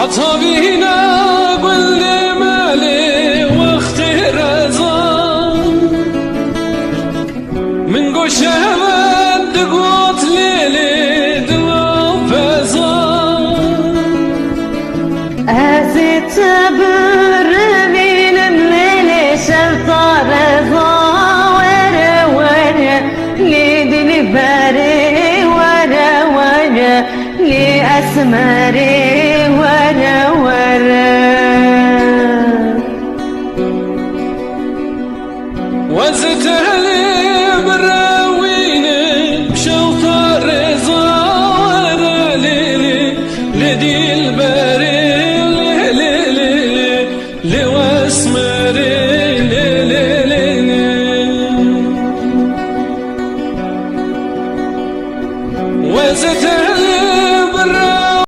عطابينا قل مالي واختي رزان من قشة دقوت ليلي دلو فزان أزيت برمين الليل شرطة رزان ورا ليدني باري ورا لي أسمري وزت لي براويني بشوط الرضا ورا ليلي لدي الباب